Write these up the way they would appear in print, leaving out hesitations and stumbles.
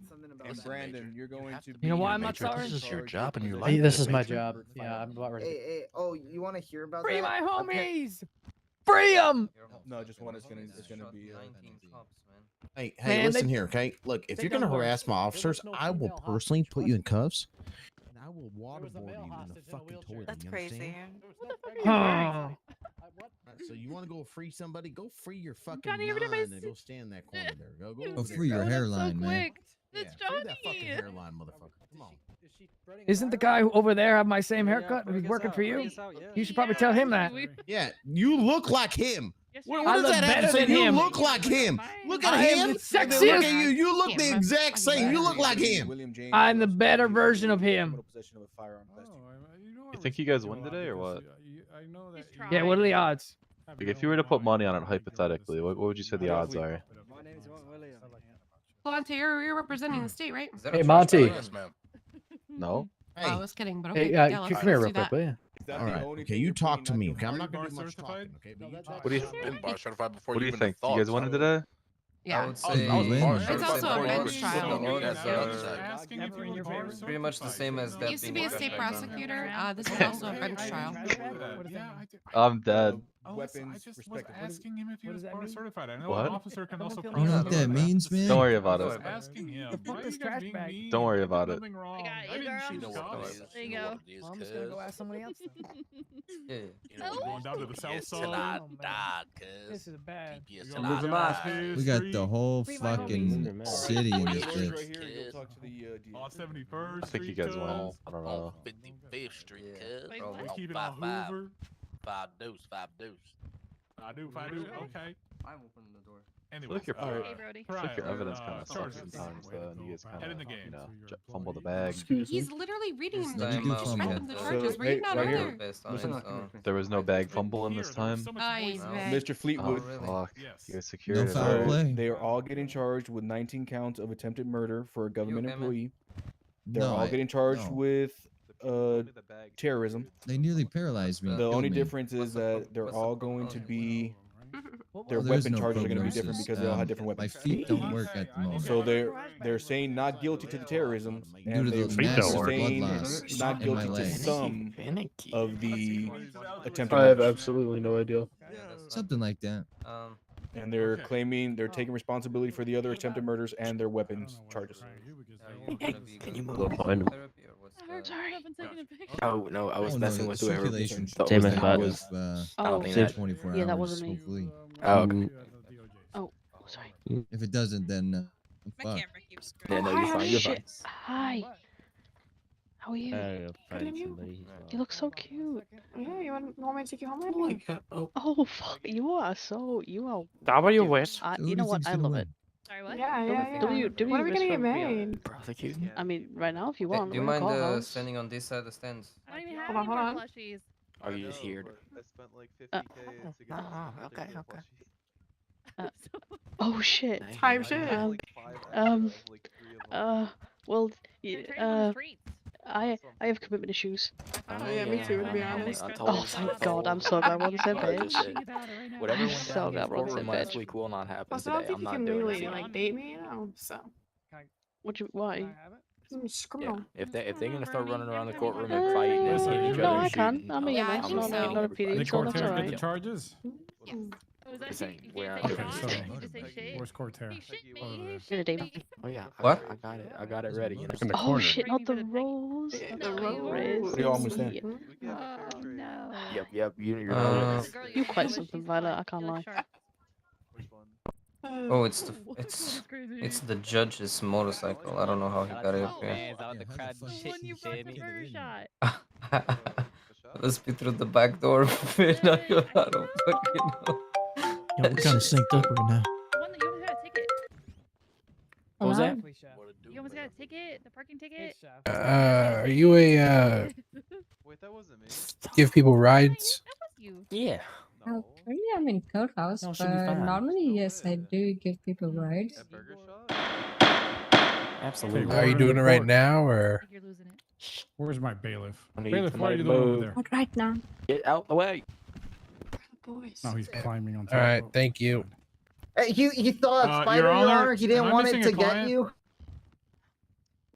something about And that. Brandon, you're going to be. You know why I'm not sorry? This is your job and your Hey, life. this is my job. Yeah, I'm about ready. Hey, oh, you want to hear about Free that? my homies! Free them! No, just one is gonna be. Hey, Man, listen they- here, okay? Look, if they you're gonna done worse. harass my There was officers, no I will female personally hostage, put you in what? cuffs, and I will There was a waterboard male you in hostage the in a fucking wheelchair. toilet. That's you crazy. understand? So you want to go free somebody? Go free your fucking Johnny, nine every time I and go stand in that corner there. Go You over there. free your screwed up hairline, so man. quick. That's Yeah, free that fucking Johnny. hairline, motherfucker. Come on. Isn't the guy over there have my same haircut? He's working for you? You should probably tell him that. Yeah, you look like him. Yes, What you does look that have to better say? than You him. look like him. Look at I am him. the Look sexiest. at you. You look the exact same. You look like him. William James I'm the was better accused version of criminal him. possession of a firearm vest. You think you guys win today or what? Yeah, what are the odds? Like, if you were to put money on it hypothetically, what would you say the odds are? Monty, you're representing the state, right? Hey, Monty. Yes, ma'am. No? Oh, I was kidding, but okay. Hey, yeah, come let's here do real quick, that. will you? All right. Okay, you talk to me. Okay, I'm not gonna do much talking. Okay, but you talk. What do you Been bar certified before What do you even think? thought, You guys won it today? Yeah. would I was say bar It's certified also a before you bench even trial. looked on That's, the other side. pretty much the same as that. He used to be a state prosecutor. This is also a bench trial. I'm dead. Weapons, I just was respectively. asking him if he What was does that bar mean? certified. I know What? an officer can also You You know what that means, man? Don't worry about I was it. asking him. The fuck why this you guys trash being bag? mean? Don't worry I did about it. nothing wrong. got I you, didn't girl. shoot You know cops. what it is. There you You know go. what it is, I'm just gonna go cuz. ask somebody else. Yeah. You know Oh. what Going down to the south Yes, till side. I Oh, man. die, This cuz. is bad. Yes, We till gonna I go die. down Fifth We got Street, the whole Free my fucking homies. city in this Right bitch. here, you'll talk to the DA. on 71st I think you Street, guys won. cuz. I don't On know. 55th Street, Yeah. cuz. Wait, Oh, what? We On keep it on 55. Hoover. 5 deuce, 5 deuce. I do. Okay. I'm opening the door. Anyway, like your Hey, Brody. It's like your trial, evidence kind of sucks charges. sometimes, though, and you guys kind Head in the of, game. you know, fumble the bag. He's literally reading This them. time You out, just read man. them the So, charges. Were hey, you not right here. either? Based on Listen, his own. There was no bag fumble in this time? Nice, No. man. Mr. Fleetwood. Oh, really? Fuck. Yes. You guys secured it. foul alright. play. They are all getting charged with 19 counts of attempted murder for a government okay, man? employee. They're No, all getting charged no. with terrorism. They nearly paralyzed me. The killed only me. difference is What's the that pro- they're what's the all going to proposal? be What their was There's weapon no charges are going to be different prognosis. because they all had different My weapons. feet don't work at the moment. So they're saying not guilty to the terrorism, Due and to they're the massive blood saying loss not in my guilty to leg. some of the attempted I have murders. absolutely no idea. Yeah, that's Something like that. not- And they're Okay. claiming they're taking responsibility for the other attempted murders and their weapons charges. Can you move behind him? Sorry. I've been taking a picture. Oh, no, I was Oh, messing no, with the whoever circulation thought should was be the out button. of, I don't Oh, think say that- 24 Yeah, that hours, wasn't me. hopefully. Oh, okay. Oh, sorry. If it doesn't, then I'm My fucked. camera keeps Yeah, no, Hi, you're fine. You're fine. shit. Hi. How are you? Good, and you? You look so cute. Yeah, you want me to take you home? Oh my god. Oh. Oh, fuck. You are so. You are. W with. So who You do know you what? think's I gonna love win? it. Sorry, what? Yeah. W When are we is gonna get from Rio. married? Prosecuting? I mean, right now if you Hey, want. do you we're in mind the call house. standing on this side of the stands? I don't even have Hold on, any more hold on. plushies. Are you just here? I spent like 50K to get okay, okay. Oh shit. Type shit. Well, They're y- trading on the streets. I have commitment issues. Oh, yeah, me too, to be honest. Oh, thank God. I'm so glad we're on the same page. Whatever I'm went so down glad we're on the before same last page. week will not happen Plus, I don't today. think I'm you not can doing legally it. like date me, you know. So Why? it's Yeah, criminal. if they're gonna start running around the Uh, courtroom and fighting and Listen, hitting each you No, other I and can. shooting, I'm a Yeah, EMS, I think not so. not a PD, The so court that's get alright. the charges? Yes. Oh, is that Just shit? saying, You we're can't out. say Okay, shit. so- You can just say shit. Where's Cortair? He shit me. He Gonna shit date me. me. Oh yeah, What? I got it ready. You know. In the Oh corner. shit, not the rose. Yeah, Not the the rose. Where do y'all almost stand? Oh no. Yep. You're Uh, right. You quite something, Violet, I can't lie. Oh, it's the judge's motorcycle. I don't know how he got it up here. Yeah, how the fuck When you he brought get the it first in? shot. Let's be through the back door. I don't fucking know. Yeah, we kind of synced up right now. One that you almost got a ticket. What was that? You almost got a ticket. The parking ticket. Are you a Wait, that wasn't me. give people That rides? was you. Yeah. Currently, I'm in courthouse, No, she'll be fine. normally, yes, I do give people rides. At Burger Shop? Absolutely. Are you doing it right now, I or think you're losing it. where's my bailiff? I need Bailiff, what are somebody you to doing over move. there? What, right now? Get out the way. Boys. Oh, he's climbing on top. All right, thank you. Hey, he thought Your Spider, Your Honor, Honor. He didn't am I want it missing to a get client? you.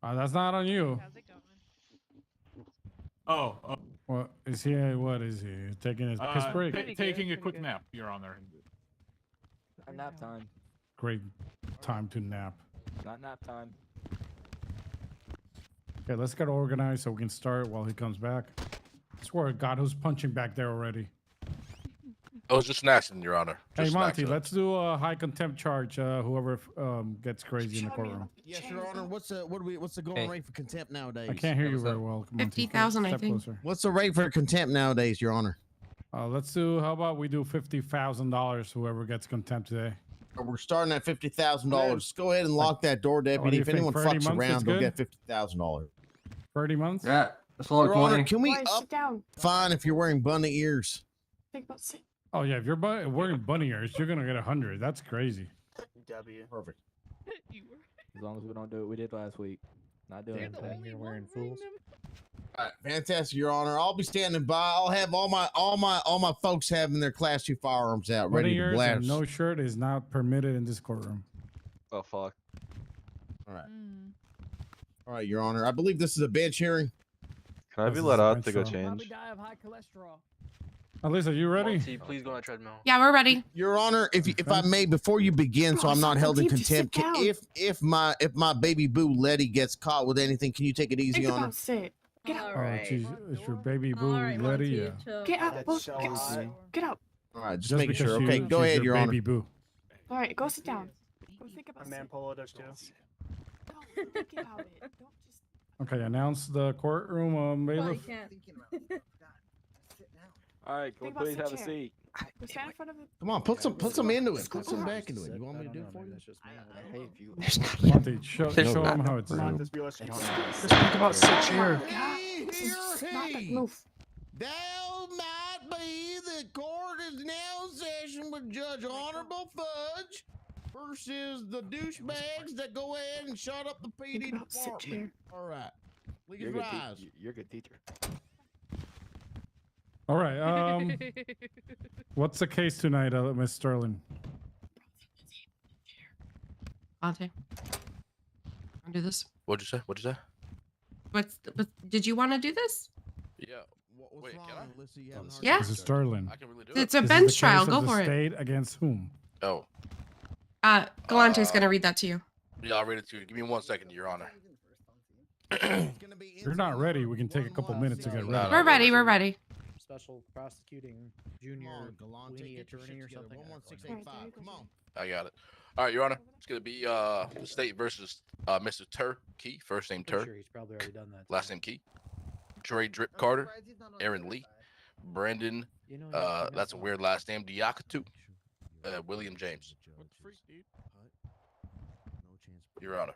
That's not on you. How's it going? Oh. What is he? What is he taking his piss break? Taking a quick nap, Your Honor. Nap time. Great time to nap. Not nap time. Okay, let's get organized so we can start while he comes back. I swear to God, who's punching back there already? I was just an accident, Your Honor. Hey Just an Monty, accident. let's do a high contempt charge. Whoever gets crazy in the courtroom. Yes, Your Honor. What's the going Hey. rate for contempt nowadays? I can't hear you what's very up? well. Monty, 50,000, I step think. closer. What's the rate for contempt nowadays, Your Honor? Let's do. How about we do $50,000? Whoever gets contempt today. We're starting at $50,000. Go ahead and lock that door, What do deputy. you If think, anyone 30 fucks months is around, they'll good? get $50,000. 30 months. Yeah, that's a lot of Your Honor, money. can we Boys, up sit down. fine if you're wearing bunny ears? Think about sit. Oh yeah, if you're wearing bunny ears, you're gonna get 100. That's crazy. Perfect. As long as we don't do what we did last week. Not doing anything. You're wearing fools. All right, fantastic, Your Honor. I'll be standing by. I'll have all my folks having their Class 2 firearms out, Bunny ready to ears blast. and no shirt is not permitted in this courtroom. Oh fuck. All right, all right, Your Honor. I believe this is a bench hearing. Can I This be is let a out bench to go trial. change? die of high cholesterol. Alyssa, you ready? Please go on a treadmill. Yeah, we're ready. Your Honor, if I may, before you begin, so Bro, I'm not held in something deep, just sit contempt. down. If my baby boo Letty gets caught with anything, can you take it easy, Think Your Honor? about sit. Get out. Oh, geez, it's your baby boo, Letty. Yeah. Get out. Both, get out. All right, just Just making because sure. Okay, go she's ahead, Your Honor. baby boo. All right, go sit down. Go think about sit. Polo does too. Don't think about it. Don't just. Okay, announce the courtroom, bailiff. All right, Think about please sit have a chair. seat. Go stand in front of it. Come on, put some into it. Go Put some down. back into it. You want me to do it for you? There's not Monty, show him how it's Come on, done. just be less. They don't Just know. about sit chair. Hey, This is here, just not hey. move. Thou might be the court is now in session with Judge Honorable Fudge versus the douchebags that go ahead and shut up the Think PD about sit department. chair. All right, please You're a good rise. you're a good teacher. All right. What's the case tonight, Miss Sterling? Monte. Wanna do this? What'd you say? What'd you say? Did you want to do this? Yeah. What's Wait, wrong, can I? Alyssa? You haven't heard Yeah. of This is the judge? Sterling. I can really do It's it. a This is bench the trial. case Go of the for it. state against whom? Oh. Galante's gonna read that to you. Yeah, I'll read it to you. Give me 1 second, Your Honor. It's gonna be If you're not ready, we can take a couple minutes to get No, ready. no. We're ready. We're ready. Special prosecuting Come on, Galante, get your shit together. 11685. Come on. I got it. All right, Your Honor. It's gonna be the state versus Mr. Key. First name He's probably already done that. last name Key. Dre Drip Carter, Aaron Lee, Brandon. That's a weird last name. Diakatu, William James. Your Honor.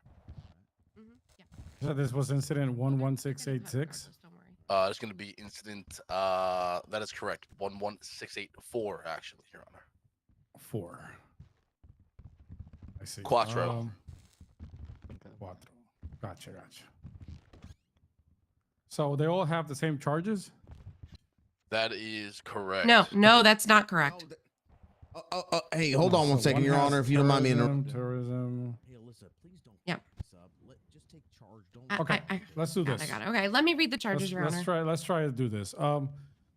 So this was incident 11686. It's gonna be incident. That is correct. 11684, actually, Your Honor. 4. I see. Quattro. Quattro. Gotcha. So they all have the same charges? That is correct. No, that's not correct. Hey, hold on one second, Your Honor, if you don't mind me interrupting. Tourism. Hey, Alyssa, please don't. Yep. fuck this up. Just take charge. Don't. Okay, let's do this. I got it. Okay, let me read the charges, Your Honor. Let's try to do this.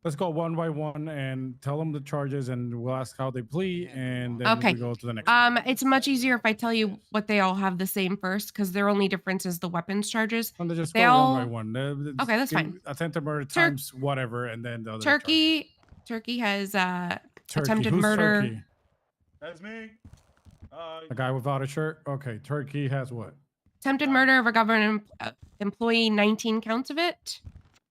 Let's go one by one and tell them the charges, and we'll ask how they plea, and then Okay. we go to the next one. It's much easier if I tell you what they all have the same first, because their only difference is the weapons charges. And they just they go all- one by one. Okay, that's Give fine. Attempted murder Tur- times whatever, and then the other charges. Turkey has Turkey. attempted Who's murder. Turkey? That's me. The guy without a shirt. Okay, Turkey has what? Attempted murder of a government employee, 19 counts of it.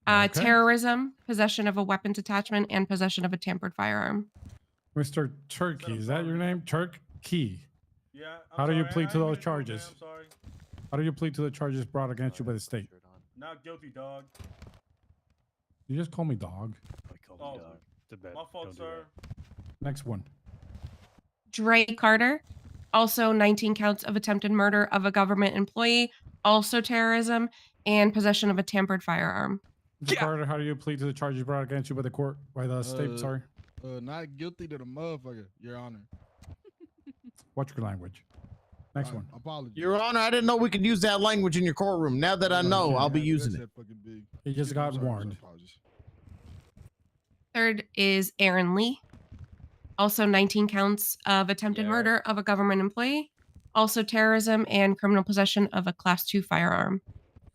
Okay. Terrorism, possession of a weapons attachment, and possession of a tampered firearm. Mr. Turkey. Is that your name? Turkey. Yeah. How do you plead to those charges? I'm sorry. How do you plead to the charges brought against you by the state? Not guilty, dog. You just call me dog. Oh, my fault, sir. Next one. Dre Carter, also 19 counts of attempted murder of a government employee, also terrorism, and possession of a tampered firearm. Mr. Carter, how do you plead to the charges brought against you by the court, by the state? Sorry. Not guilty to the motherfucker, Your Honor. Watch your language. Next one. Apologies. Your Honor, I didn't know we could use that language in your courtroom. Now that I know, I'll be using it. He just got warned. Third is Aaron Lee. Also 19 counts of attempted murder of a government employee. Also terrorism and criminal possession of a Class 2 firearm.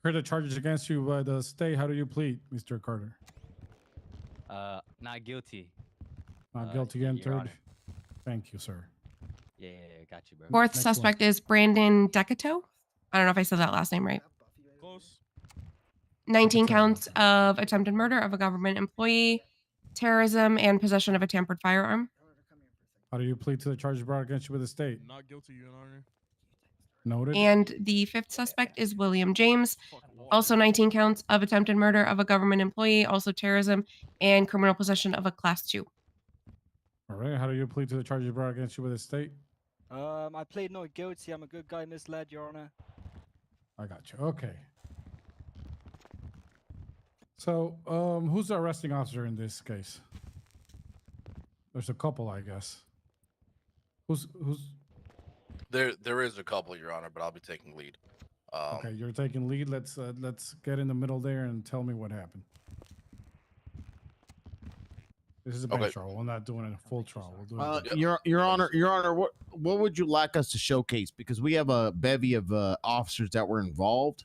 Heard the charges against you by the state. How do you plead, Mr. Carter? Not guilty. Not guilty Your entered. Honor. Thank you, sir. Yeah, got you, bro. Fourth Next suspect is Brandon Decato. I don't know if I said that last name right. Close. 19 counts of attempted murder of a government employee, terrorism, and possession of a tampered firearm. How do you plead to the charges brought against you by the state? Not guilty, Your Honor. Noted. And the fifth suspect is William James. Also 19 counts of attempted murder of a government employee, also terrorism, and criminal possession of a Class 2. All right. How do you plead to the charges brought against you by the state? I plead not guilty. I'm a good guy, misled, Your Honor. I got you. Okay. So, who's the arresting officer in this case? There's a couple, I guess. Who's? There is a couple, Your Honor, but I'll be taking lead. Okay, you're taking lead. Let's get in the middle there and tell me what happened. This is a bench trial. We're not doing a full trial. We'll do it. Your Honor, what would you like us to showcase? Because we have a bevy of officers that were involved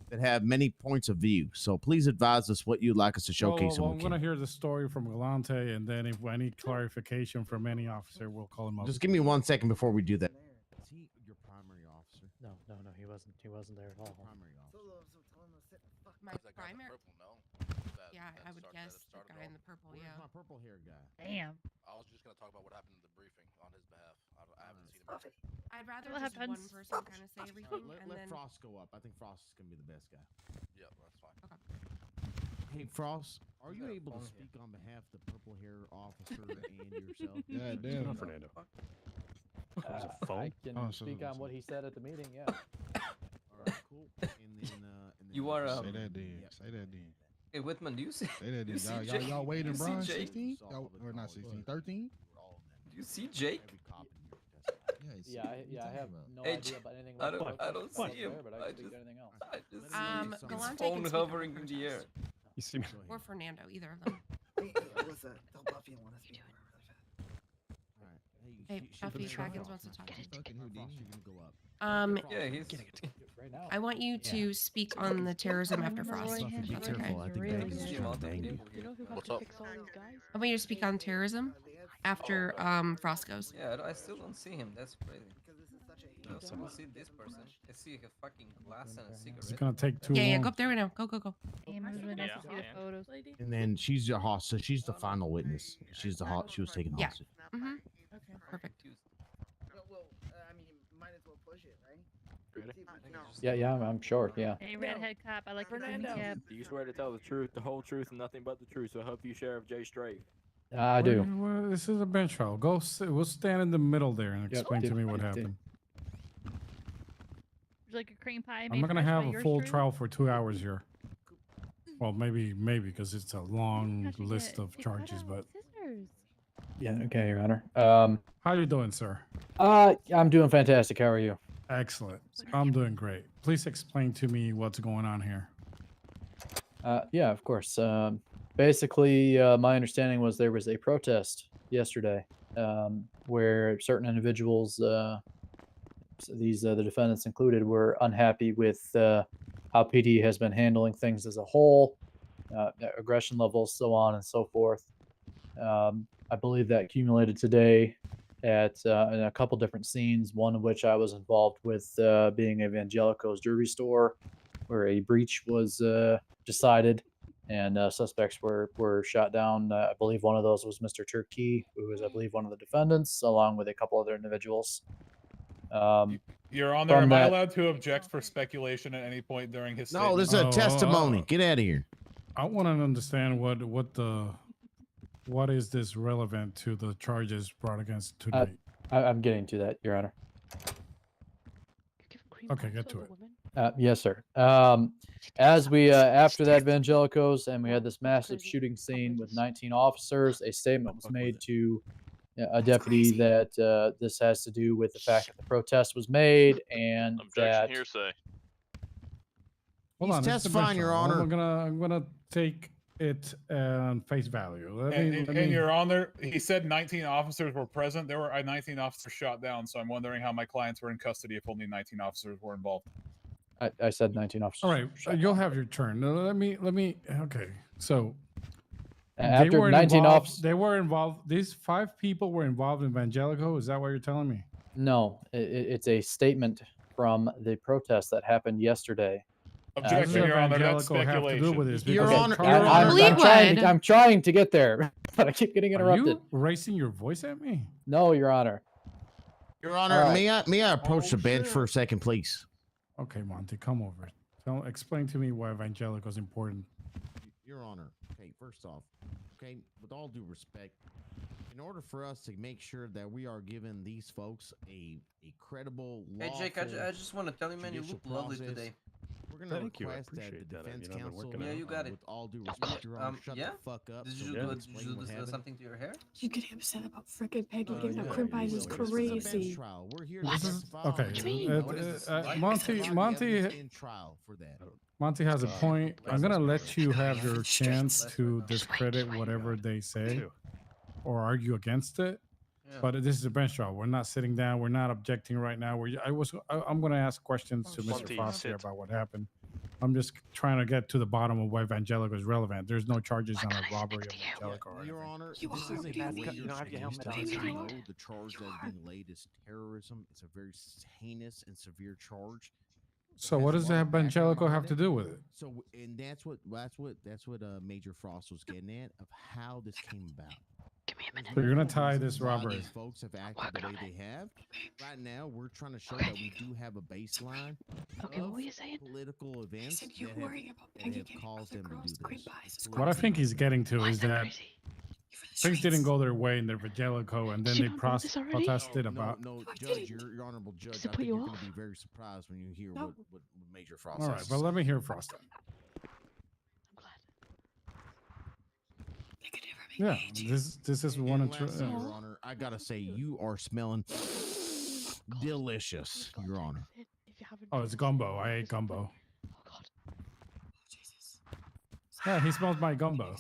that have many points of view. So please advise us what you'd like us to showcase. Well, I'm going to hear the story from Galante, and then if I need clarification from any officer, we'll call him up. Just give me 1 second before we do that. Is he your primary officer? No, he wasn't. He wasn't there at all. Primary officer. My primary? Yeah, I would guess the guy in the purple, Where's my purple hair guy? Damn. I was just gonna talk about what happened in the briefing on his behalf. I haven't seen him. I'd rather What just one happens? person kind of say everything, Let and then Frost go up. I think Frost is gonna be the best guy. Yeah, that's fine. Hey, Frost, are you able to speak on behalf of the purple hair officer and yourself? Yeah, damn, Fernando. I can speak on what he said at the meeting. Yeah. All right, cool. And then You are Say that then. Say that then. Hey Whitman, do you see? Say that you then. see Y'all waiting, you Brian? see Jake? 16? Or not 16? 13? Do you see Jake? Yeah, I have no Hey, idea about anything. I don't about see him. There, but I can speak to anything else. I just see his Galante phone can speak hovering on in the air. You see me? or Fernando, either of them. Hey, Buffy Dragons wants to talk to you. Yeah, he's right now. I want you to speak on the terrorism after Frost. if That's okay. What's up? I want you to speak on terrorism after Frost goes. yeah. I still don't see him. That's crazy. I don't see this person. I see a fucking glass and a cigarette. It's going to take too Yeah, long. go up there right now. Go. Photos. And then she's your hostage. She's the final witness. She's the She was taken Yeah. hostage. Mm-hmm. Perfect. Yeah, I'm sure. Yeah. Hey, redhead cop, I like your cap. Do you swear to tell the truth, the whole truth, and nothing but the truth? So help you, Sheriff Jay Strafe. I do. This is a bench trial. Go. We'll stand in the middle there and explain to me what happened. Would you like a cream pie? I'm not going to have a full trial for 2 hours here. Well, maybe because it's a long list of charges, but. Yeah. Okay, Your Honor. How you doing, sir? I'm doing fantastic. How are you? Excellent. I'm doing great. Please explain to me what's going on here. Yeah, of course. Basically, my understanding was there was a protest yesterday where certain individuals, the defendants included, were unhappy with how PD has been handling things as a whole, aggression levels, so on and so forth. I believe that accumulated today at in a couple different scenes, one of which I was involved with, being Evangelico's jewelry store, where a breach was decided and suspects were shot down. I believe one of those was Mr. Turkey, who was, I believe, one of the defendants, along with a couple other individuals. Your Honor, am I allowed to object for speculation at any point during his statement? No, this is a testimony. Get out of here. I want to understand what is this relevant to the charges brought against today? I'm getting to that, Your Honor. Okay, get to it. Yes, sir. As we after that Evangelicos and we had this massive shooting scene with 19 officers, a statement was made to a deputy that this has to do with the fact that the protest was made and that Hearsay. Hold on, He's it's a testifying, Your bench trial. Honor. I'm gonna take it on face value. Let And me- Your Honor, he said 19 officers were present. There were 19 officers shot down, so I'm wondering how my clients were in custody if only 19 officers were involved. I said 19 officers. All right, you'll have your turn. Now, let me. Okay, so After 19 involved. officers. They were involved. These 5 people were involved in Evangelico. Is that what you're telling me? No, it's a statement from the protest that happened yesterday. Objection, Your Honor. That's Evangelico have to do with this? speculation. Because I'm trying to get there, but I keep getting interrupted. Are you raising your voice at me? No, Your Honor. Your Honor, All right. may I approach the bench for a second, please? Okay, Monty, come over. Explain to me why Evangelico is important. Your Honor, okay, first off, okay, with all due respect, in order for us to make sure that we are giving these folks a credible Hey Jake, I just want to tell you, man, you look lovely today. We're gonna Thank you, I request that appreciate the that. defense You know, I've been counsel, working Yeah, you got it. with all due respect, Your Honor, shut yeah? the fuck up. Did so you we can do, explain what happened. something to your hair? You getting upset about frickin' Peggy getting yeah, a crib by you is will. This is a bench crazy. trial. We're here This to is testify. okay. What do you mean? What is this, like? Monty in trial for that. Monty has a point. I'm gonna let you have your chance to discredit whatever they say or argue against it. Yeah. But this is a bench trial. We're not sitting down. We're not objecting right now. I'm gonna ask questions to Mr. Monty, Foster sit. about what happened. I'm just trying to get to the bottom of why Evangelico is relevant. There's no charges on a robbery of Evangelico. Or Your anything. Honor, You this are is a doing great it. You don't have your helmet on. exchange. You I are. know the charge that is being laid is terrorism. It's a very heinous and severe charge. So It what has does a lot of background Evangelico have behind to it. do with it? So, and that's what Major Frost was getting at of how this came about. Give me a minute. So you're gonna tie this Why robbery. these folks have acted the way they have. Right now, we're trying to show that we do have a baseline. Okay, what of were you saying? Political events said you're that have, worrying about that Peggy have getting caused other them to girls do crib this. buys. It's What I think he's getting to Why is is that that crazy? things didn't go their way in the Evangelico, and then You they don't know this already? protested No, about. no, I Judge, didn't. your honorable judge. Does it I put think you you're going off? to be very surprised when you hear No. what Major Frost All right, has to but say. let me hear Frost. Then. I'm glad. They could never make Yeah, me hate this is one And of. lastly, Your Honor, I gotta say you are smelling delicious, Your Honor. If you haven't Oh, it's gumbo. I ate gumbo. Oh God. Oh Jesus. Yeah, he smells my gumbo.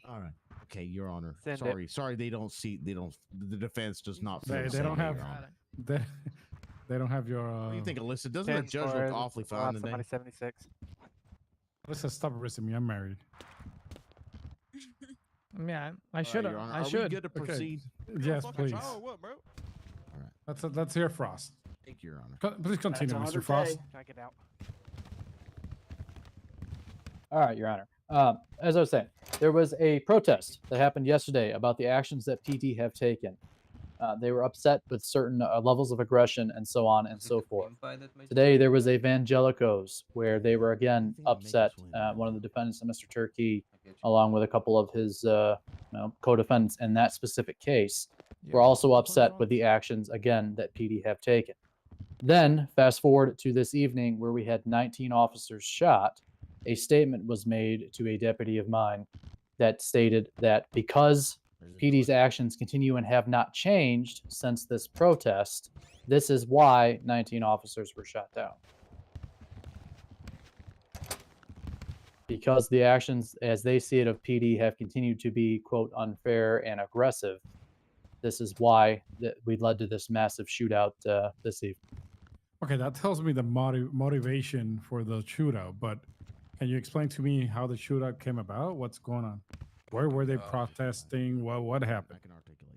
All right. Okay, Your Honor. Send it. Sorry, they don't. The defense does not feel They the same don't way, have. Your Honor. They don't have your. What do you think, Alyssa? Doesn't the judge look awfully fine today? 76. Let's just stop arresting me. I'm married. Yeah, I All should right, Your have. Honor. I Are we should. good to Okay. proceed? Yes, please. All right. Let's hear Frost. Thank you, Your Honor. Please continue, Mr. Frost. Can I get out? All right, Your Honor. As I was saying, there was a protest that happened yesterday about the actions that PD have taken. They were upset with certain levels of aggression and so on and so forth. Today, there was Evangelicos where they were again upset. One of the defendants, Mr. Turkey, along with a couple of his co-defendants in that specific case, were also upset with the actions, again, that PD have taken. Then, fast forward to this evening where we had 19 officers shot, a statement was made to a deputy of mine that stated that because PD's actions continue and have not changed since this protest, this is why 19 officers were shot down. Because the actions, as they see it, of PD have continued to be, quote, unfair and aggressive, this is why we led to this massive shootout this evening. Okay, that tells me the motivation for the shootout, but can you explain to me how the shootout came about? What's going on? Where were they protesting? What happened?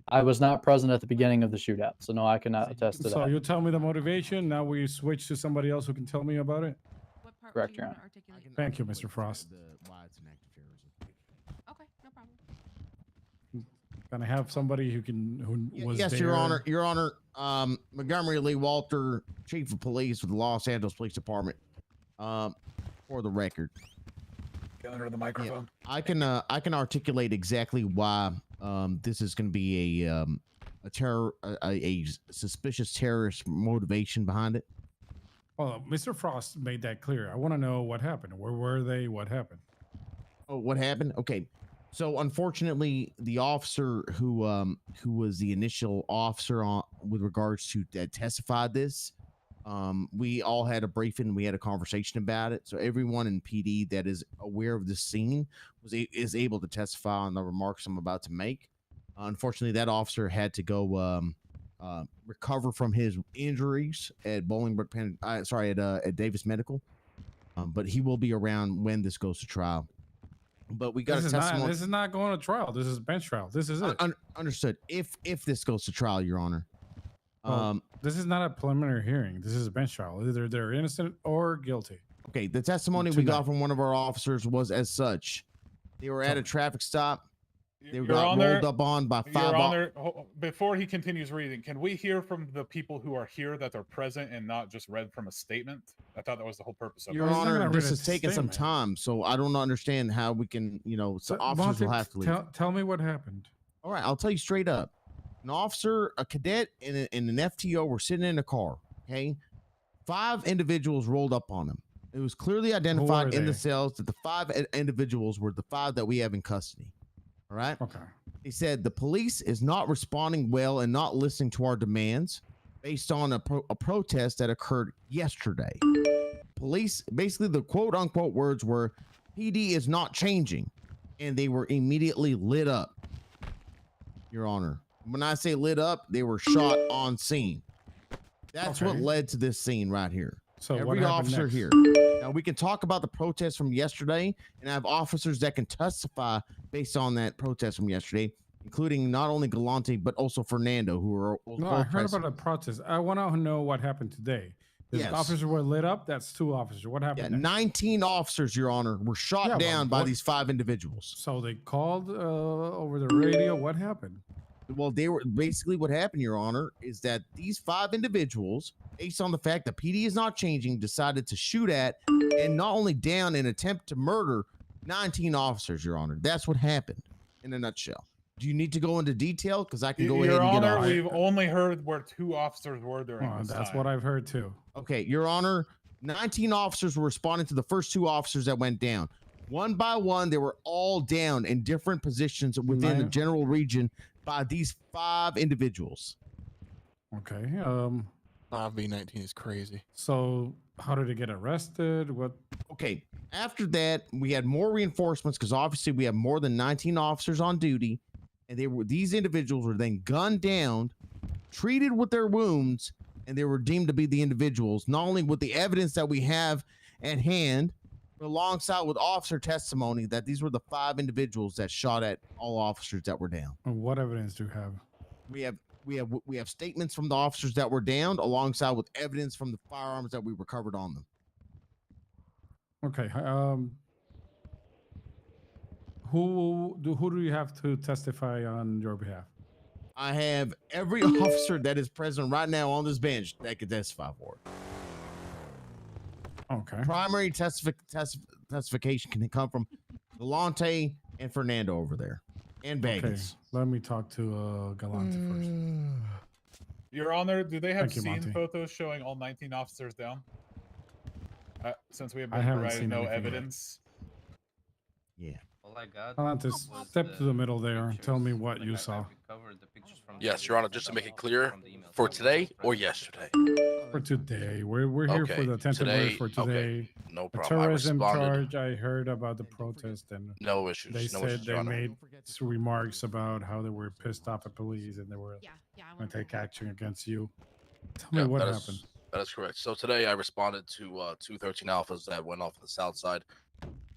I was not present at the beginning of the shootout, so no, I cannot attest to So that. you tell me the motivation. Now we switch to somebody else who can tell me about it. What part Correct, do you Your want to articulate? Thank you, Mr. Frost. Why it's an act of terrorism. Okay, no problem. Can I have somebody who was Yes, there? Your Honor. Your Honor, Montgomery Lee Walter, Chief of Police with the Los Angeles Police Department. For the record, Get under the microphone. I can articulate exactly why this is going to be a suspicious terrorist motivation behind it. Well, Mr. Frost made that clear. I want to know what happened. Where were they? What happened? Oh, what happened? Okay, So unfortunately, the officer who was the initial officer on with regards to that testified this, we all had a briefing. We had a conversation about it. So everyone in PD that is aware of the scene is able to testify on the remarks I'm about to make. Unfortunately, that officer had to go recover from his injuries at Bolingbrook at Davis Medical. But he will be around when this goes to trial. But we got a testimony. This is not going to trial. This is bench trial. This is it. Understood. If this goes to trial, Your Honor. Well, this is not a preliminary hearing. This is a bench trial. Either they're innocent or guilty. Okay, the testimony we got from one of our officers was as such. They were at a traffic stop. They got rolled up on by five. Your Honor, before he continues reading, can we hear from the people who are here that they're present and not just read from a statement? I thought that was the whole purpose of it. Your Honor, this is taking some time, so I don't understand how we can, so officers will have to leave. Tell me what happened. All right, I'll tell you straight up. An officer, a cadet, and an FTO were sitting in a car. Okay, 5 individuals rolled up on him. It was clearly identified in the cells that the 5 individuals were the 5 that we have in custody. All right. Okay. He said the police is not responding well and not listening to our demands based on a protest that occurred yesterday. Police, basically the quote unquote words were, PD is not changing. And they were immediately lit up. Your Honor. When I say lit up, they were shot on scene. That's what led to this scene right here. So every officer here. Now we can talk about the protest from yesterday and have officers that can testify based on that protest from yesterday, including not only Galante but also Fernando, who were No, I heard about the protest. I want to know what happened today. The officers were lit up. That's 2 officers. What happened? Yeah, 19 officers, Your Honor, were shot down by these 5 individuals. So they called over the radio. What happened? Well, they were basically what happened, Your Honor, is that these 5 individuals, based on the fact that PD is not changing, decided to shoot at and not only down and attempt to murder 19 officers, Your Honor. That's what happened in a nutshell. Do you need to go into detail? Because I can go ahead and get Honor, off. we've only heard where 2 officers were during this That's time. what I've heard too. Okay, Your Honor, 19 officers were responding to the first 2 officers that went down. One by one, they were all down in different positions within the general region by these 5 individuals. Okay. 5v19 is crazy. So how did they get arrested? What? Okay. After that, we had more reinforcements because obviously we have more than 19 officers on duty, and these individuals were then gunned down, treated with their wounds, and they were deemed to be the individuals, not only with the evidence that we have at hand, but alongside with officer testimony that these were the 5 individuals that shot at all officers that were down. What evidence do you have? We have statements from the officers that were down alongside with evidence from the firearms that we recovered on them. Okay. Who do you have to testify on your behalf? I have every officer that is present right now on this bench that could testify for it. Okay. Primary testification can come from Galante and Fernando over there, and Vegas. Okay. Let me talk to Galante first. Your Honor, do they have Thank you, scene Monty. photos showing all 19 officers down? Since we have I been haven't provided seen no anything yet. evidence. Yeah. All I got Galante, was step to the middle there and tell me what you saw. recovered the pictures from Yes, Your Honor, just to make it clear, for today or yesterday? For today. We're here for the attempted murder for today. Okay, no The problem. I terrorism responded. charge, I heard about the protest and No issues. they no said issues, they Your Honor. made remarks about how they were pissed off at police and they were going to take action against you. Tell me Yeah, what that happened. That is correct. So today I responded to 213 alphas that went off the south side.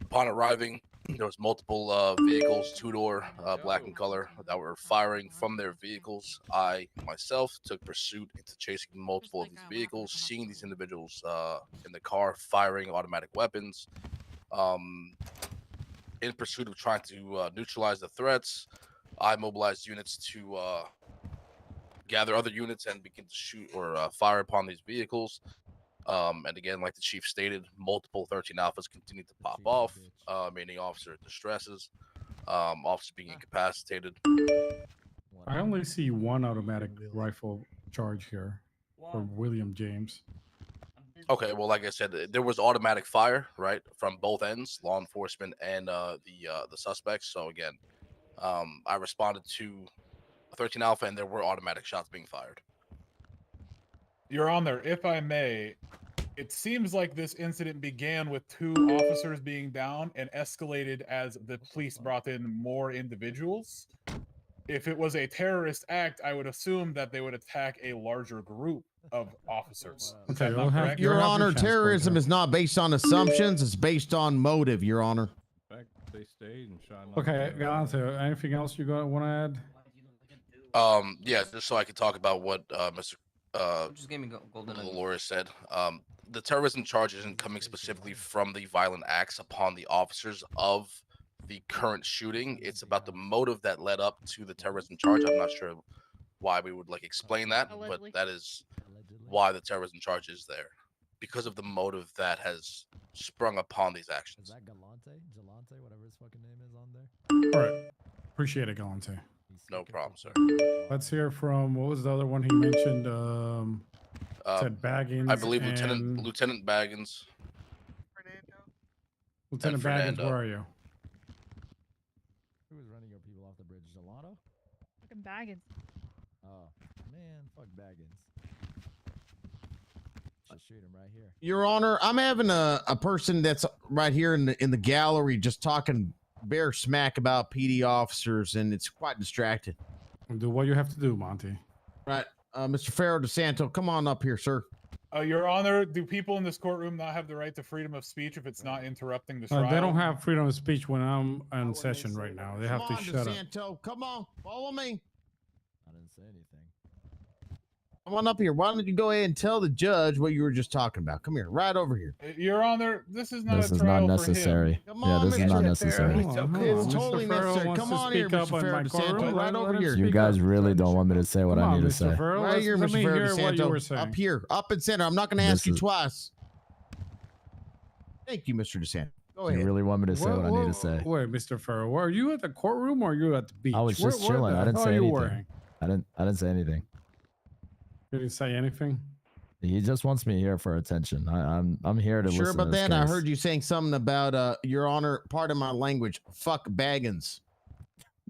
Upon arriving, there was multiple vehicles, 2-door, black in color, that were firing from their vehicles. I myself took pursuit into chasing multiple of these vehicles, seeing these individuals in the car firing automatic weapons. In pursuit of trying to neutralize the threats, I mobilized units to gather other units and begin to shoot or fire upon these vehicles. And again, like the chief stated, multiple 13 alphas continue to pop off, meaning officer distresses, officer being incapacitated. I only see 1 automatic rifle charge here for William James. Okay, well, like I said, there was automatic fire, right, from both ends, law enforcement and the suspects. So again, I responded to 13 Alpha, and there were automatic shots being fired. Your Honor, if I may, it seems like this incident began with 2 officers being down and escalated as the police brought in more individuals. If it was a terrorist act, I would assume that they would attack a larger group of officers. Is Okay, that you'll not have- correct? you'll Your have Honor, chance, terrorism Cortez. is not based on assumptions. It's based on motive, Your Honor. They stayed and shot. Okay, Galante, anything else you want to add? Yeah, just so I could talk about what Mr. Just gave me golden nuggets. Dolores said. The terrorism charge isn't coming specifically from the violent acts upon the officers of the current shooting. It's about the motive that led up to the terrorism charge. I'm not sure why we would explain that, but that is why the terrorism charge is there, because of the motive that has sprung upon these actions. Is that Galante, whatever his fucking name is on there? All right. Appreciate it, Galante. No problem, sir. Let's hear from, what was the other one he mentioned? Said Baggins. I believe and Lieutenant Baggins. Lieutenant Baggins, where are you? Who was running your people off the bridge? Gelato? Fucking Baggins. Oh, man, fuck Baggins. Should shoot him right here. Your Honor, I'm having a person that's right here in the gallery just talking bare smack about PD officers, and it's quite distracted. Do what you have to do, Monty. Right. Mr. Ferro DeSanto, come on up here, sir. Your Honor, do people in this courtroom not have the right to freedom of speech if it's not interrupting the trial? They don't have freedom of speech when I'm in session right now. They have to Come on, shut up. DeSanto, come on, follow me. I didn't say anything. Come on up here. Why don't you go ahead and tell the judge what you were just talking about? Come here, right over here. Your Honor, this is not This a is trial not for him. necessary. Come Yeah, on, this is Mr. not Ferro. necessary. It's totally Mr. Ferro necessary. wants Come to on here, speak up Mr. in Ferro my courtroom. DeSanto, right over here. You guys really don't want me to say what Come I on, need to Mr. say. Ferro, Right here, let Mr. me Ferro hear what you were DeSanto. saying. Up here, up and center. I'm not going to ask This you is- twice. Thank you, Mr. DeSanto. Go ahead. You really want me to say what I need to say? Wait, Mr. Ferro, are you at the courtroom or are you at the beach? I was just What chilling. the I didn't hell say are you anything. wearing? I didn't say anything. You didn't say anything? He just wants me here for attention. I'm here to Sure listen about to this that? I case. heard you saying something about, Your Honor, pardon my language, fuck Baggins.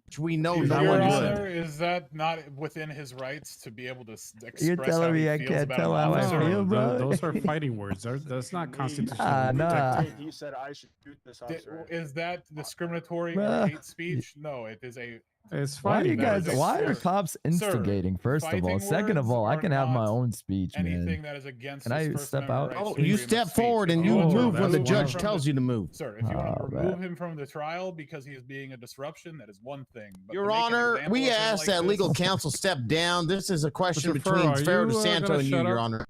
Which we know Your no one Honor, would. is that not within his rights to be able to express You're telling how me he I feels can't about tell an how I officer? feel, bro? Those are fighting words. That's not constitutional. Nah. He said I should shoot this officer. Is that discriminatory Bruh. or hate speech? No, it is a. It's Why are fighting. you guys? That is a Why are sir. cops instigating? First of all, fighting second of words all, I are can have my not own speech, anything man. that is against Can his I First step Amendment out? rights Oh, to you freedom of step speech. forward and If you want to move when the remove judge him tells from you to move. Sir, if you want Oh, to remove man. him from the trial because he is being a disruption, that is one thing. But to Your make an Honor, example we of him asked like that this- legal counsel step down. This is a question Mr. between Ferro, Ferro are you, DeSanto gonna and you, shut Your up? Honor.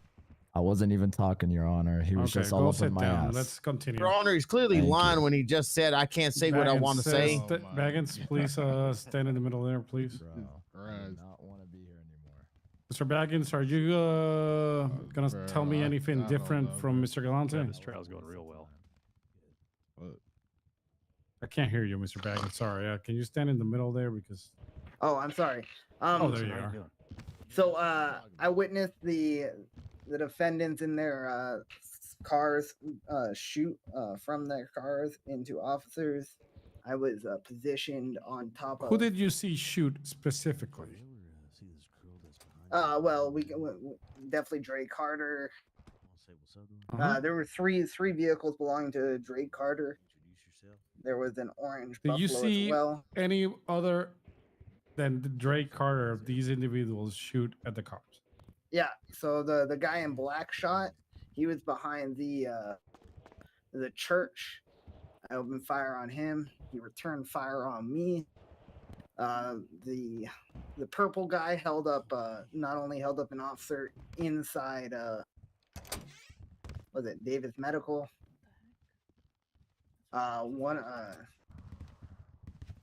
I wasn't even talking, Your Honor. He was Okay, just go all up sit in my down. ass. Let's continue. Your Honor, he's clearly Thank lying you. when he just said, I can't say what I Baggins, want to say. Baggins, please stand in the middle there, please. Bro, I do not want to be here anymore. Mr. Baggins, are you gonna tell me anything different from Mr. Galante? This trial's going real well. I can't hear you, Mr. Baggins. Sorry. Can you stand in the middle there because? Oh, I'm sorry. Oh, there you are. So I witnessed the defendants in their cars shoot from their cars into officers. I was positioned on top of. Who did you see shoot specifically? Well, we definitely Drake Carter. There were three vehicles belonging to Drake Carter. There was an orange Did you Buffalo see as well. any other than the Drake Carter of these individuals shoot at the cars? Yeah. So the guy in black shot. He was behind the church. I opened fire on him. He returned fire on me. The purple guy held up not only held up an officer inside was it Davis Medical? One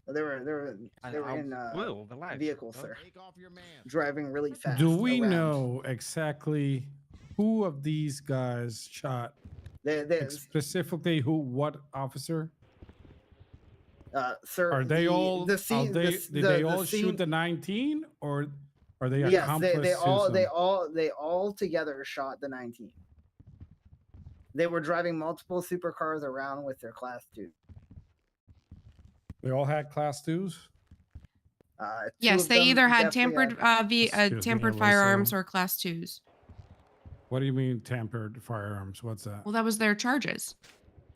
they were in vehicles, sir. Driving really fast. Do we around. know exactly who of these guys shot? Specifically, what officer? Sir, Are they all? the scene? Did they all shoot the 19, or are they Yes, accomplices? they all together shot the 19. They were driving multiple supercars around with their class 2. They all had class 2s? Two Yes, of they them either had definitely tampered Alyssa. firearms or class 2s. What do you mean tampered firearms? What's that? Well, that was their charges.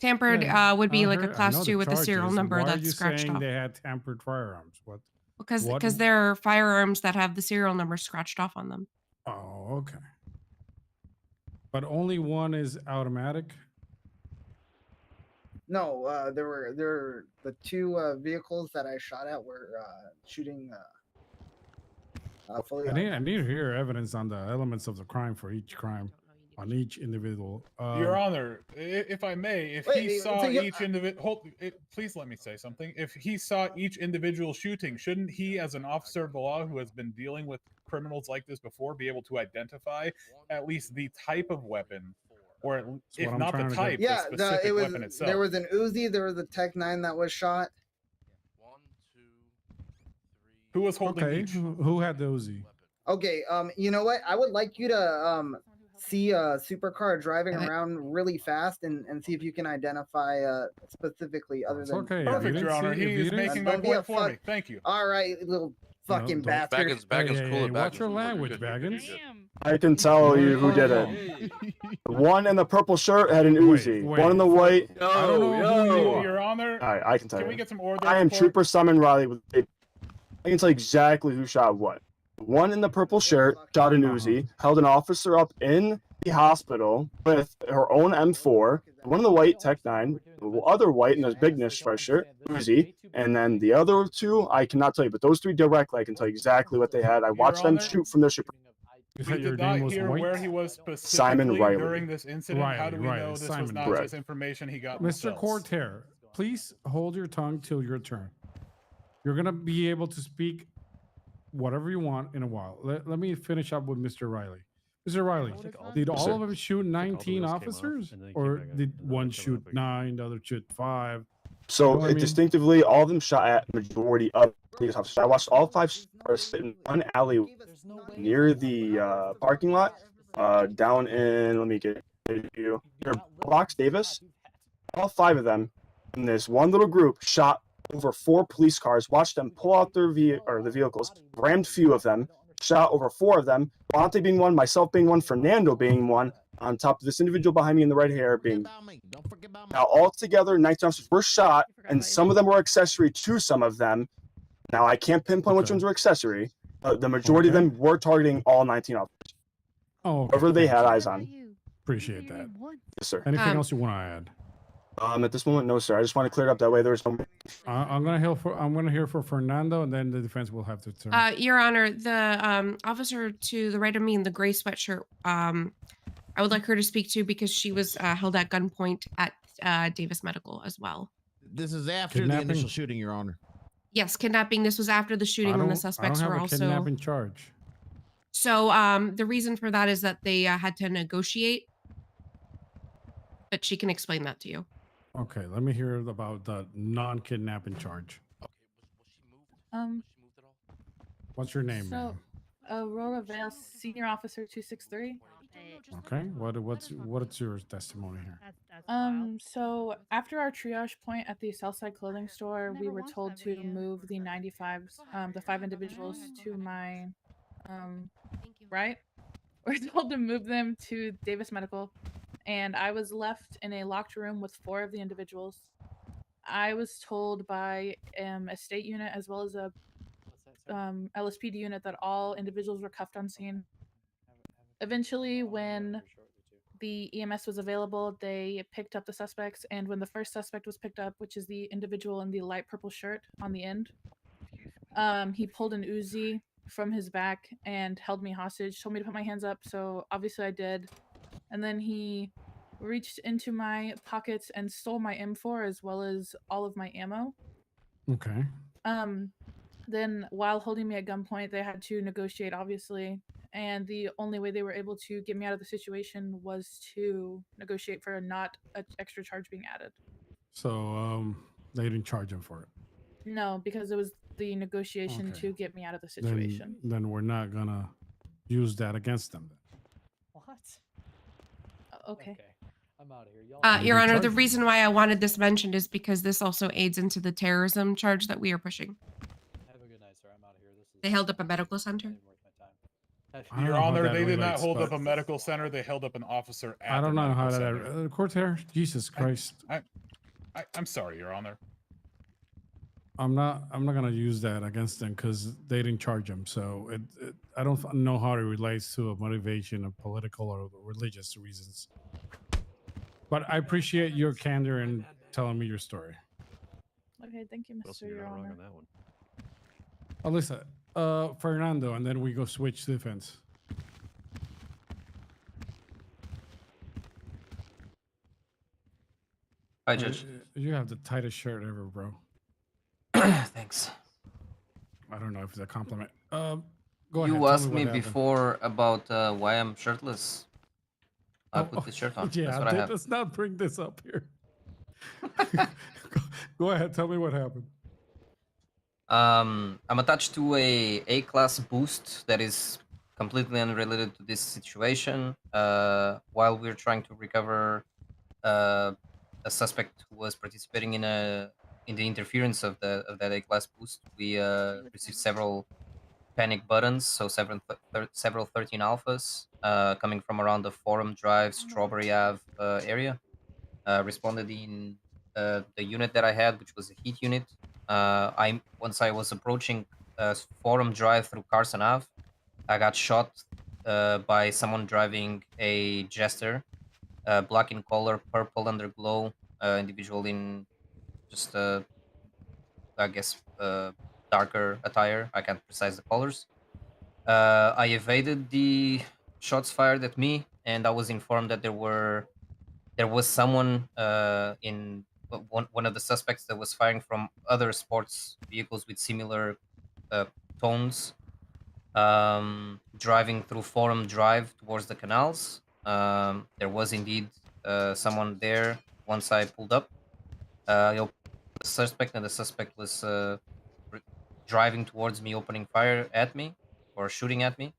Tampered Yeah, would be I like a heard- I class know 2 the with a serial charges. number Why are that's you scratched saying off. they had tampered firearms? What? Because what- they're firearms that have the serial number scratched off on them. Oh, okay. But only one is automatic. No, there were the 2 vehicles that I shot at were shooting fully. I need to hear evidence on the elements of the crime for each crime on each individual. Your Honor, if I may, if Wait, he saw so you- each individual, please let me say something. If he saw each individual shooting, shouldn't he, as an officer of the law who has been dealing with criminals like this before, be able to identify at least the type of weapon, or if not the type, the specific weapon itself? There was an Uzi, there was a Tech 9 that was shot. Who was holding each? Who had the Uzi? Okay, you know what? I would like you to see a supercar driving around really fast and see if you can identify specifically other than. Okay, Perfect, Your Honor. He is making my point for me. Thank you. All right, little fucking bastard. Baggins, cool it. Watch your language, Baggins. I can tell you who did it. The one in the purple shirt had an Uzi. One in the white. I don't know who you are. Your Honor. All right, I can tell Can you. we get some order? I am report? Trooper Simon Riley. I can tell you exactly who shot what. One in the purple shirt shot an Uzi, held an officer up in the hospital with her own M4. One in the white Tech 9, the other white in the big red shirt, Uzi, and then the other 2 I cannot tell you, but those 3 directly I can tell you exactly what they had. I watched them shoot from their super. You We said your did not name was hear White? where he was specifically Simon Riley. during this incident. How do we Riley, know this was Simon not Riley. just information he got? Mr. themselves? Cortair, please hold your tongue till your turn. You're gonna be able to speak whatever you want in a while. Let me finish up with Mr. Riley. Mr. Riley, did all of them shoot 19 officers, or did one shoot 9, the other shoot 5? So You know what I mean? distinctively, all of them shot at majority of police officers. I watched all 5 cars sit in one alley near the parking lot, down in. Let me get you. Box Davis. All 5 of them in this one little group shot over 4 police cars. Watched them pull out their the vehicles. Rammed few of them. Shot over 4 of them. Bonte being one, myself being one, Fernando being one. On top of this individual behind me in the red hair being. Now, all together, 19 officers were shot, and some of them were accessory to some of them. Now, I can't pinpoint which ones were accessory. The majority of them were targeting all 19 officers. Oh, okay. Whoever they had eyes on. Appreciate that. Yes, sir. Anything else you want to add? At this moment, no, sir. I just want to clear it up that way. There's no. I'm gonna hear for Fernando, and then the defense will have to turn. Your Honor, the officer to the right of me in the gray sweatshirt, I would like her to speak to because she was held at gunpoint at Davis Medical as well. This is after Kidnapping? the initial shooting, Your Honor. Yes, kidnapping. This was after the shooting when the suspects I don't were have a also. kidnapping charge. So the reason for that is that they had to negotiate, but she can explain that to you. Okay, let me hear about the non-kidnapping charge. What's your name, So, ma'am? Aurora Vale, Senior Officer 263. Okay, what's your testimony here? So after our triage point at the Southside Clothing Store, we were told to move the 95s, the 5 individuals to my, right? We're told to move them to Davis Medical, and I was left in a locked room with 4 of the individuals. I was told by a state unit as well as a LSPD unit that all individuals were cuffed on scene. Eventually, when the EMS was available, they picked up the suspects, and when the first suspect was picked up, which is the individual in the light purple shirt on the end, he pulled an Uzi from his back and held me hostage, told me to put my hands up, so obviously I did. And then he reached into my pockets and stole my M4 as well as all of my ammo. Okay. Then while holding me at gunpoint, they had to negotiate, obviously, and the only way they were able to get me out of the situation was to negotiate for not an extra charge being added. So they didn't charge him for it. No, because it was the negotiation Okay. to get me out of the situation. Then we're not gonna use that against them. What? Okay. I'm out of here. Y'all. Your Honor, the reason why I wanted this mentioned is because this also aids into the terrorism charge that we are pushing. Have a good night, sir. I'm out of here. This is They held up a medical center. Your Honor, they did not hold up a medical center. They held up an officer at I don't the know how medical that. center. Court here. Jesus Christ. I'm sorry, Your Honor. I'm not gonna use that against them because they didn't charge them. So I don't know how it relates to a motivation of political or religious reasons. But I appreciate your candor in telling me your story. Okay, thank you, Mr. Your Honor. Alyssa, Fernando, and then we go switch defense. Hi, Judge. You have the tightest shirt ever, bro. Thanks. I don't know if it's a compliment. Go ahead. You tell asked what me happened. before about why I'm shirtless. I put this shirt on. Yeah, That's what I have. let's not bring this up here. Go ahead. Tell me what happened. I'm attached to a A-class boost that is completely unrelated to this situation. While we're trying to recover a suspect who was participating in the interference of that A-class boost, we received several panic buttons, so several 13 alphas coming from around the Forum Drive, Strawberry Ave area. Responded in the unit that I had, which was a heat unit. Once I was approaching Forum Drive through Carson Ave, I got shot by someone driving a Jester, black in color, purple underglow, individual in just I guess darker attire. I can't precise the colors. I evaded the shots fired at me, and I was informed that there was someone in one of the suspects that was firing from other sports vehicles with similar tones, driving through Forum Drive towards the canals. There was indeed someone there once I pulled up. I opened the suspect, and the suspect was driving towards me, opening fire at me or shooting at me.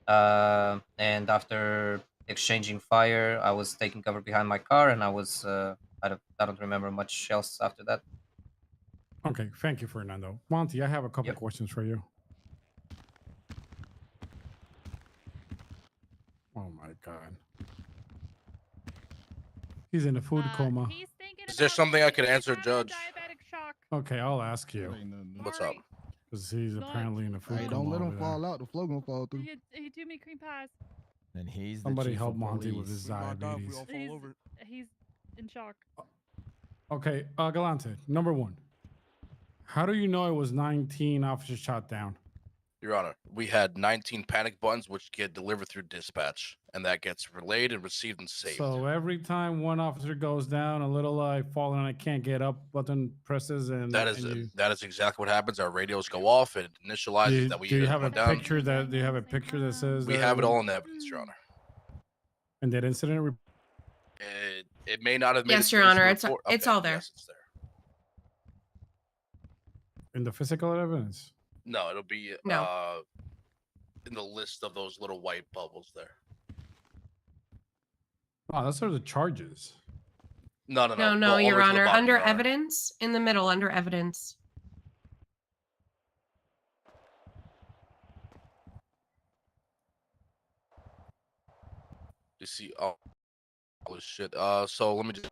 And after exchanging fire, I was taking cover behind my car, and I was I don't remember much else after that. Okay, thank you, Fernando. Monty, I have a couple questions for you. Oh my God. He's in a food coma. Is there something I could answer, Judge? Okay, I'll ask you. What's up? Because he's apparently in a food Hey, coma. don't let him over there. fall out. The flow gonna fall through. He threw me cream pies. And he's Somebody the chief help of Monty with police. his diabetes. He's in shock. Okay, Galante, number one. How do you know it was 19 officers shot down? Your Honor, we had 19 panic buttons which get delivered through dispatch, and that gets relayed and received and saved. So every time one officer goes down, a little I fall and I can't get up button presses, and That is exactly what happens. Our radios go off. It initializes that we do you have a went down. picture that? Do you have a picture that says We that have it all in evidence, Your Honor. And that incident? It may not have made. Yes, Your Honor. It's all there. Yes, it's there. In the physical evidence? No, it'll be No. In the list of those little white bubbles there. Oh, those are the charges. No, No, all Your the way to the Honor. bottom, Under Your Honor. evidence, in the middle, under evidence. You see, oh this shit. So let me just